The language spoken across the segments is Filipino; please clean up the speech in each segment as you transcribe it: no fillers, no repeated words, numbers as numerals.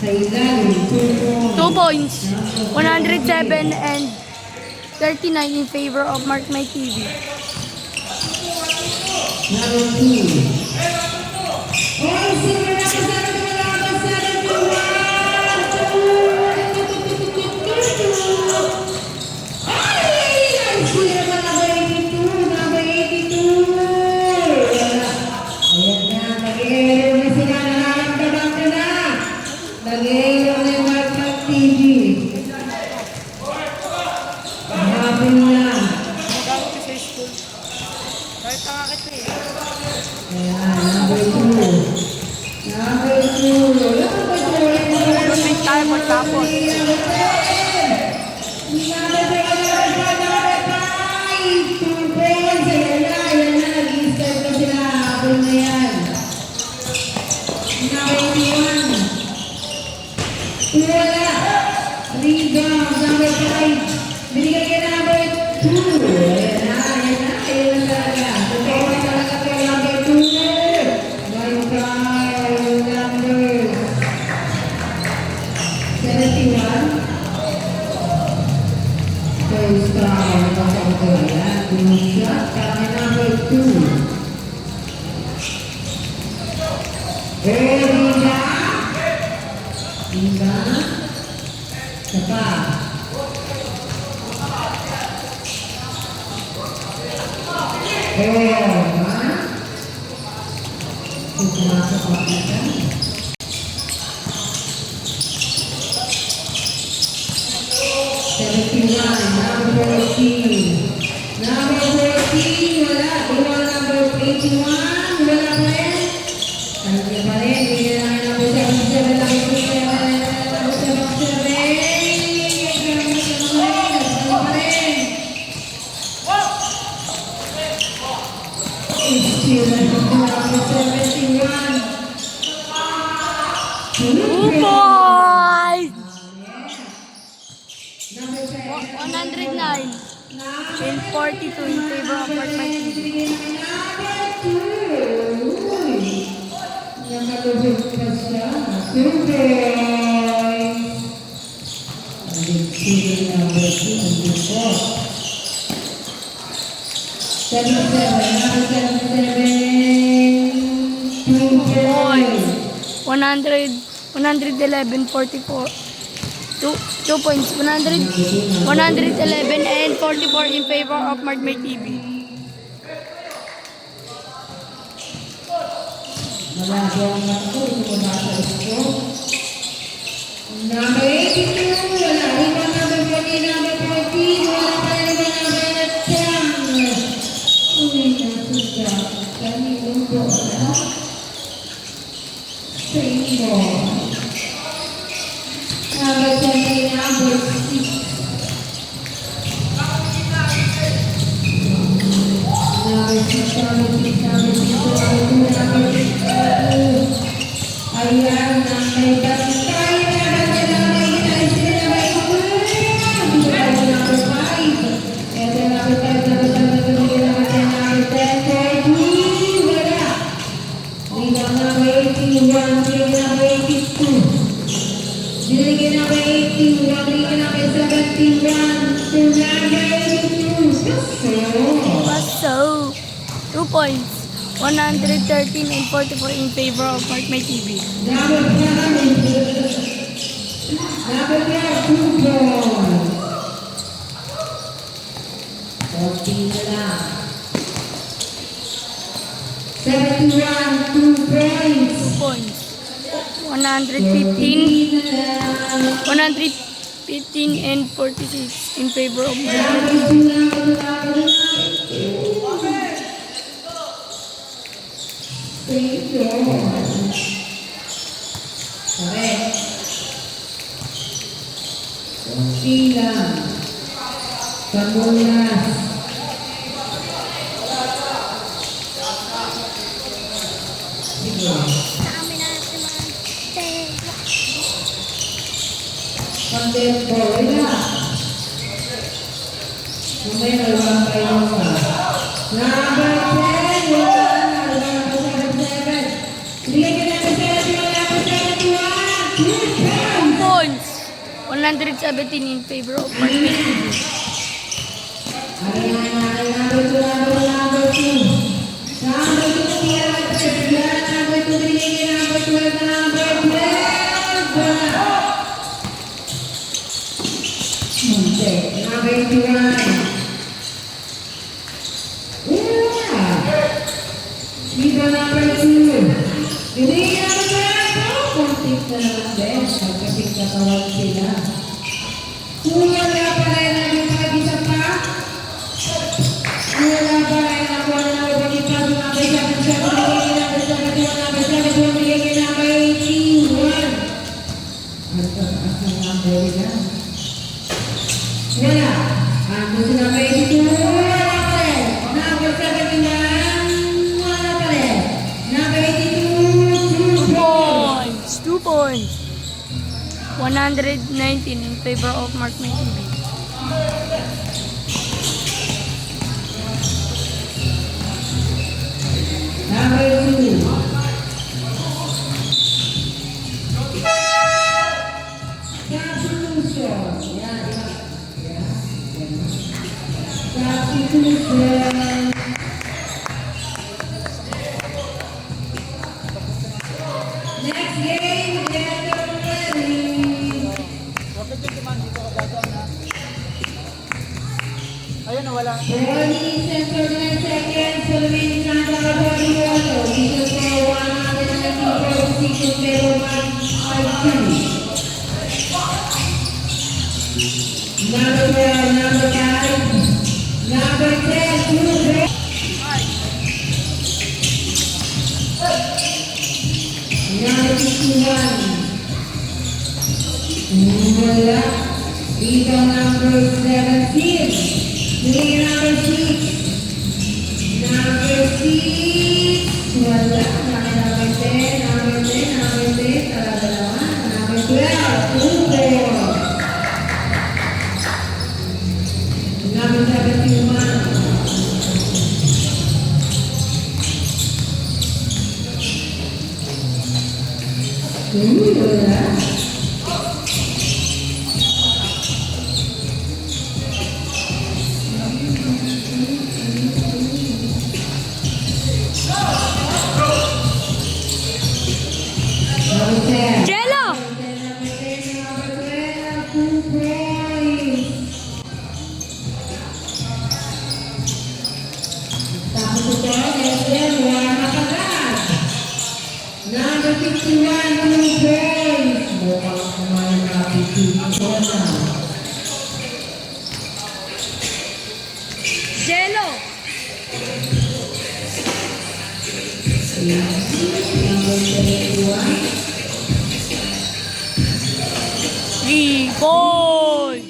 2 points. 107 and 39 in favor of Mark My TV. Points. 111-44. 2 points. 111 and 44 in favor of Mark My TV. Number 82, wala rin pa number 40, number 14, wala pa rin pa number 10. Uy, nasuga. Kanilong bola. Same ball. Number 20, number 6. Number 6, number 6, number 6, number 2. Ayan, number 5. So, 2 points. 113 and 44 in favor of Mark My TV. Number 2 points. 71, 2 points. 2 points. 115 and 46 in favor of Mark My TV. Correct. Sila. Pamulas. Sige. Content boy na. Kumay na lang kayo sa. Number 10. Number 7. Bigyan ka natin sa number 71. 117 in favor of Mark May TV. Points. 2 points. 119 in favor of Mark May TV. Next game, get ready. Ayun, nawala. 4 minutes and 39 seconds for the remaining time of the body water. Dito po, 194 position, pero 152. Number 12, number 5, number 10, two, number 51. Wala. Dito number 17. Dito number 6. Number 6. Wala. Number 10. Number 10. Number 10. Talaga naman. Number 12. 2, 4. Number 71. Wala. Number 10. Jello! Number 51, 2 points. Mukhang kumain na 51 na. Jello! Number 71. 3 points.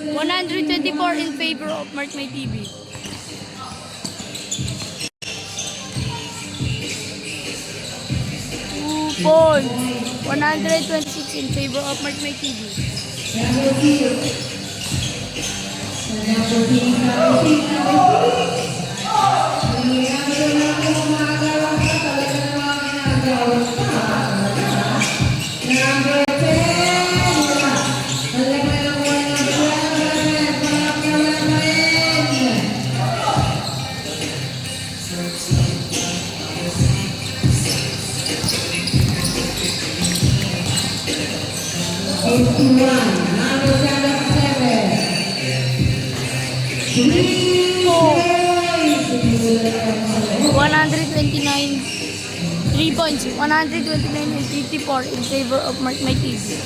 124 in favor of Mark May TV. 2 points. 126 in favor of Mark May TV. Number 6. Number 6, number 6, number 6. Hindi na gumagawa ka, talaga naman ginagawa ka. Number 10. Wala. Talaga naman ginagawa ka. Number 7. 3 points. 129. 3 points. 129 and 54 in favor of Mark May TV.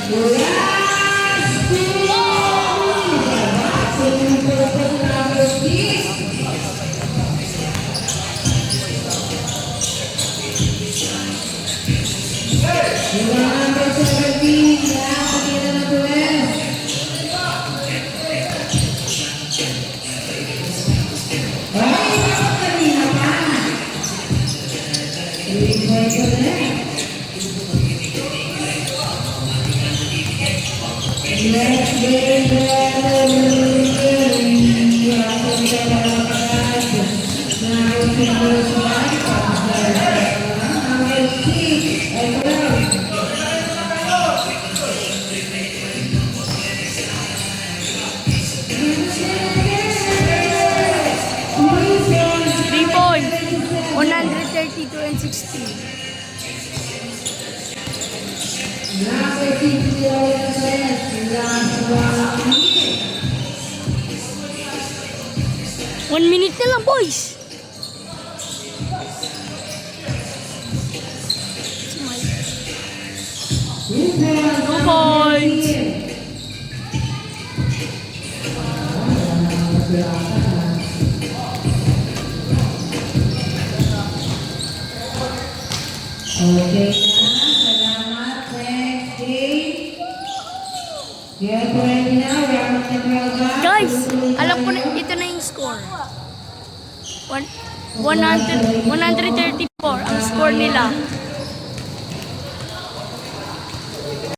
Number 17. Number 6. 1 minute na lang, boys. Two points. Okay na. Salamat. Next game. Get ready now. Round the program. Guys, alam ko na, ito na yung score. 134 ang score nila.